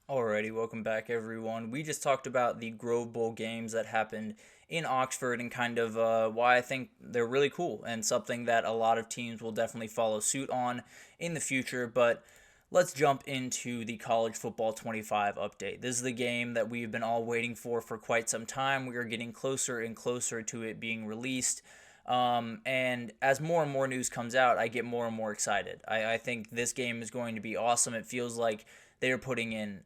Alrighty, welcome back, everyone. We just talked about the Grove Bowl games that happened in Oxford and kind of why I think they're really cool and something that a lot of teams will definitely follow suit on in the future. But let's jump into the College Football 25 update. This is the game that we've been all waiting for quite some time. We are getting closer and closer to it being released. And as more and more news comes out, I get more and more excited. I think this game is going to be awesome. It feels like they're putting in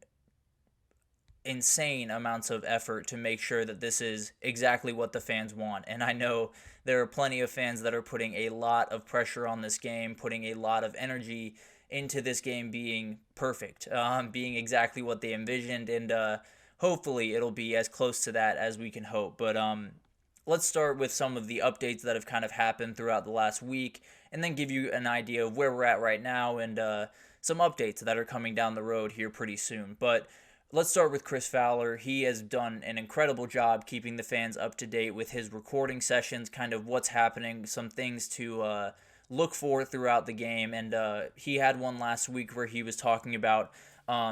insane amounts of effort to make sure that this is exactly what the fans want. And I know there are plenty of fans that are putting a lot of pressure on this game, putting a lot of energy into this game being perfect, being exactly what they envisioned. And hopefully it'll be as close to that as we can hope. But let's start with some of the updates that have kind of happened throughout the last week and then give you an idea of where we're at right now and some updates that are coming down the road here pretty soon. But let's start with Chris Fowler. He has done an incredible job keeping the fans up to date with his recording sessions, kind of what's happening, some things to look for throughout the game. And he had one last week where he was talking about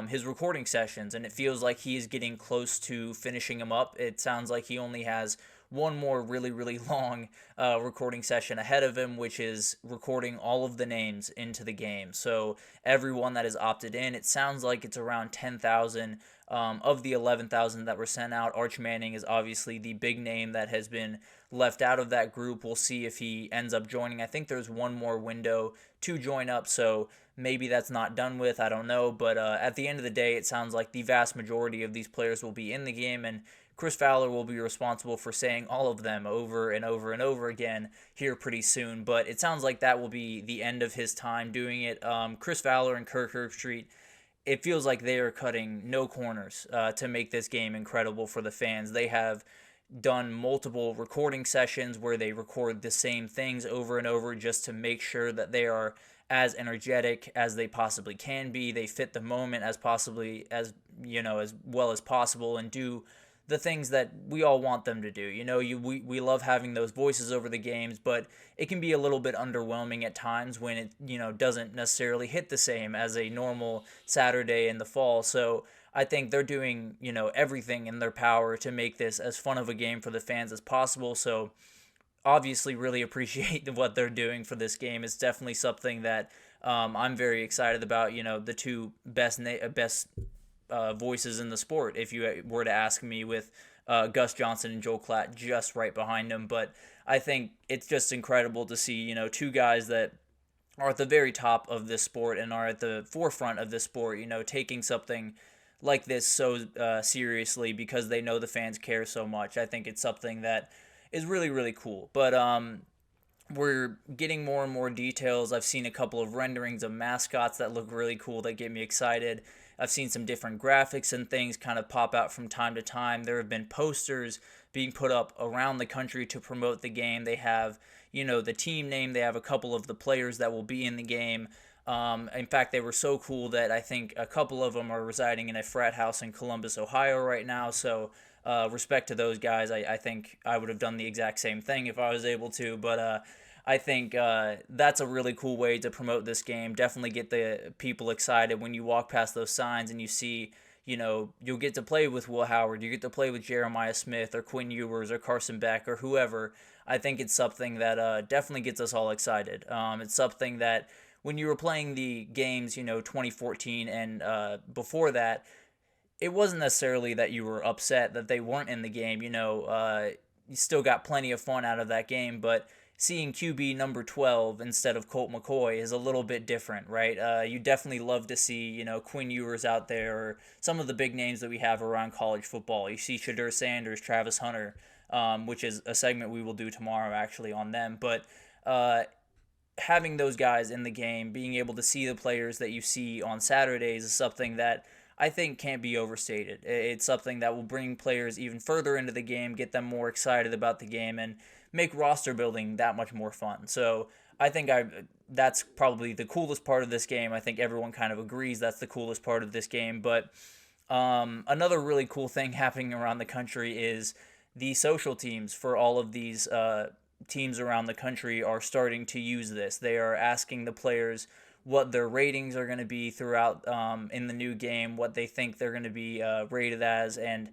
his recording sessions, and it feels like he is getting close to finishing them up. It sounds like he only has one more really, really long recording session ahead of him, which is recording all of the names into the game. So everyone that is opted in, it sounds like it's around 10,000 of the 11,000 that were sent out. Arch Manning is obviously the big name that has been left out of that group. We'll see if he ends up joining. I think there's one more window to join up, so maybe that's not done with. I don't know. But at the end of the day, it sounds like the vast majority of these players will be in the game, and Chris Fowler will be responsible for saying all of them over and over and over again here pretty soon. But it sounds like that will be the end of his time doing it. Chris Fowler and Kirk Herbstreit, it feels like they are cutting no corners to make this game incredible for the fans. They have done multiple recording sessions where they record the same things over and over just to make sure that they are as energetic as they possibly can be. They fit the moment as possibly as well as possible and do the things that we all want them to do. We love having those voices over the games, but it can be a little bit underwhelming at times when it, doesn't necessarily hit the same as a normal Saturday in the fall. So I think they're doing, everything in their power to make this as fun of a game for the fans as possible. So obviously really appreciate what they're doing for this game. It's definitely something that I'm very excited about. The two best voices in the sport, if you were to ask me, with Gus Johnson and Joel Klatt just right behind him. But I think it's just incredible to see, two guys that are at the very top of this sport and are at the forefront of this sport, taking something like this so seriously because they know the fans care so much. I think it's something that is really, really cool. But we're getting more and more details. I've seen a couple of renderings of mascots that look really cool that get me excited. I've seen some different graphics and things kind of pop out from time to time. There have been posters being put up around the country to promote the game. They have, the team name. They have a couple of the players that will be in the game. In fact, they were so cool that I think a couple of them are residing in a frat house in Columbus, Ohio right now. So respect to those guys. I think I would have done the exact same thing if I was able to. But I think that's a really cool way to promote this game. Definitely get the people excited when you walk past those signs and you see, you'll get to play with Will Howard. You get to play with Jeremiah Smith or Quinn Ewers or Carson Beck or whoever. I think it's something that definitely gets us all excited. It's something that when you were playing the games, 2014 and before that, it wasn't necessarily that you were upset that they weren't in the game. You still got plenty of fun out of that game, but seeing QB number 12 instead of Colt McCoy is a little bit different, right? You definitely love to see, Quinn Ewers out there, or some of the big names that we have around college football. You see Shadur Sanders, Travis Hunter, which is a segment we will do tomorrow actually on them. But having those guys in the game, being able to see the players that you see on Saturdays is something that I think can't be overstated. It's something that will bring players even further into the game, get them more excited about the game, and make roster building that much more fun. So I think that's probably the coolest part of this game. I think everyone kind of agrees that's the coolest part of this game. But another really cool thing happening around the country is the social teams for all of these teams around the country are starting to use this. They are asking the players what their ratings are going to be throughout in the new game, what they think they're going to be rated as, and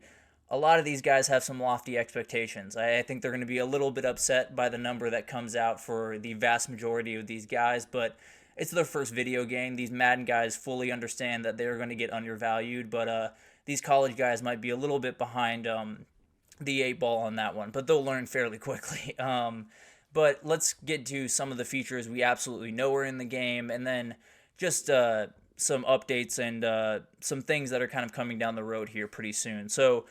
a lot of these guys have some lofty expectations. I think they're going to be a little bit upset by the number that comes out for the vast majority of these guys, but it's their first video game. These Madden guys fully understand that they're going to get undervalued, but these college guys might be a little bit behind the eight ball on that one, but they'll learn fairly quickly. But let's get to some of the features we absolutely know are in the game, and then just some updates and some things that are kind of coming down the road here pretty soon. So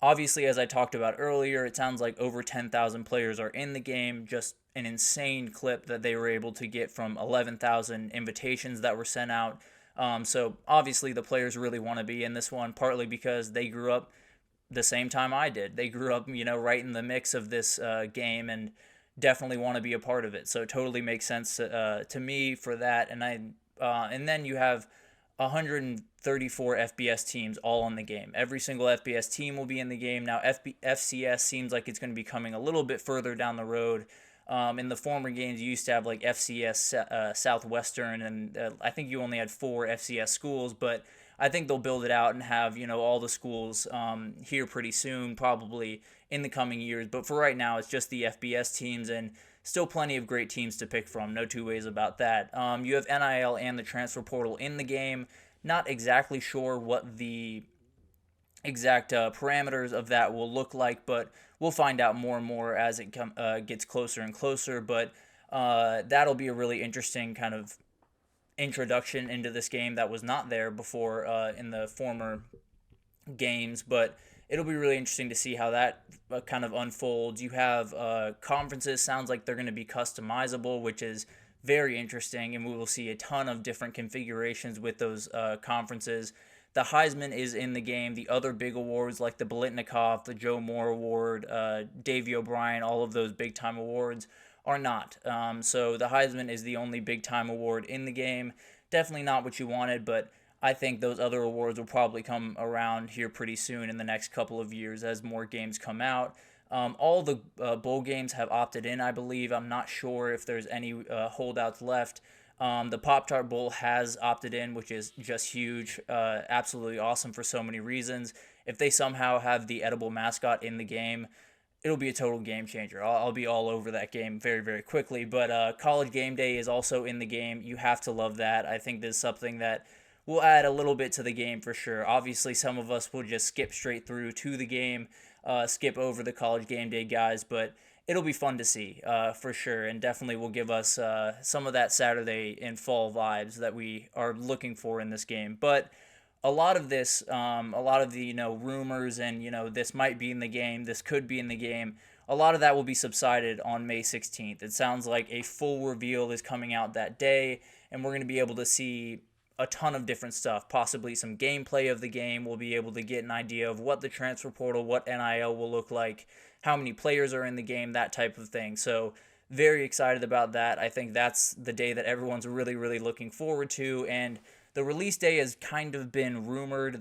obviously, as I talked about earlier, it sounds like over 10,000 players are in the game. Just an insane clip that they were able to get from 11,000 invitations that were sent out. So obviously the players really want to be in this one, partly because they grew up the same time I did. They grew up, right in the mix of this game and definitely want to be a part of it. So it totally makes sense to me for that. And then you have 134 FBS teams all in the game. Every single FBS team will be in the game. Now, FCS seems like it's going to be coming a little bit further down the road. In the former games, you used to have like FCS Southwestern, and I think you only had 4 FCS schools, but I think they'll build it out and have, all the schools here pretty soon, probably in the coming years. But for right now, it's just the FBS teams, and still plenty of great teams to pick from. No two ways about that. You have NIL and the transfer portal in the game. Not exactly sure what the exact parameters of that will look like, but we'll find out more and more as it gets closer and closer. But that'll be a really interesting kind of introduction into this game that was not there before in the former games, but it'll be really interesting to see how that kind of unfolds. You have conferences, sounds like they're going to be customizable, which is very interesting, and we will see a ton of different configurations with those conferences. The Heisman is in the game. The other big awards like the Biletnikoff, the Joe Moore Award, Davey O'Brien, all of those big-time awards are not. So the Heisman is the only big-time award in the game. Definitely not what you wanted, but I think those other awards will probably come around here pretty soon in the next couple of years as more games come out. All the bowl games have opted in, I believe. I'm not sure if there's any holdouts left. The Pop-Tart Bowl has opted in, which is just huge. Absolutely awesome for so many reasons. If they somehow have the edible mascot in the game, it'll be a total game changer. I'll be all over that game very, very quickly. But College Game Day is also in the game. You have to love that. I think this is something that will add a little bit to the game for sure. Obviously, some of us will just skip straight through to the game, skip over the College Game Day guys, but it'll be fun to see for sure, and definitely will give us some of that Saturday in fall vibes that we are looking for in this game. But a lot of this, a lot of the rumors and this might be in the game, this could be in the game. A lot of that will be subsided on May 16th. It sounds like a full reveal is coming out that day, and we're going to be able to see a ton of different stuff, possibly some gameplay of the game. We'll be able to get an idea of what the transfer portal, what NIL will look like, how many players are in the game, that type of thing. So very excited about that. I think that's the day that everyone's really, really looking forward to. And the release day has kind of been rumored.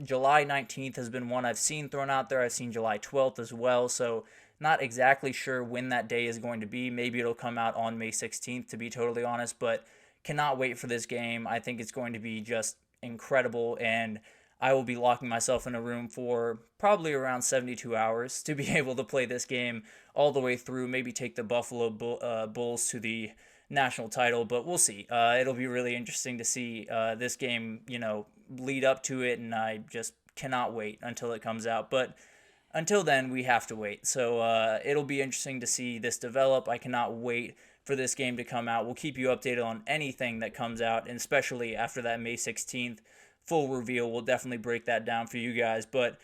July 19th has been one I've seen thrown out there. I've seen July 12th as well. So not exactly sure when that day is going to be. Maybe it'll come out on May 16th, to be totally honest. But cannot wait for this game. I think it's going to be just incredible, and I will be locking myself in a room for probably around 72 hours to be able to play this game all the way through, maybe take the Buffalo Bulls to the national title, but we'll see. It'll be really interesting to see this game, lead up to it, and I just cannot wait until it comes out. But until then, we have to wait. So it'll be interesting to see this develop. I cannot wait for this game to come out. We'll keep you updated on anything that comes out, and especially after that May 16th full reveal, we'll definitely break that down for you guys. But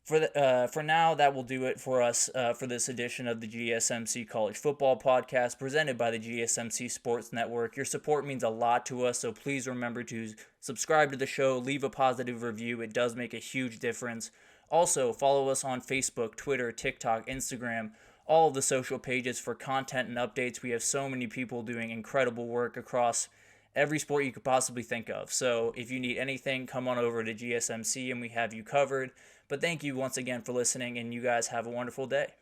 for now, that will do it for us for this edition of the GSMC College Football Podcast presented by the GSMC Sports Network. Your support means a lot to us, so please remember to subscribe to the show, leave a positive review. It does make a huge difference. Also, follow us on Facebook, Twitter, TikTok, Instagram, all of the social pages for content and updates. We have so many people doing incredible work across every sport you could possibly think of. So if you need anything, come on over to GSMC and we have you covered. But thank you once again for listening, and you guys have a wonderful day.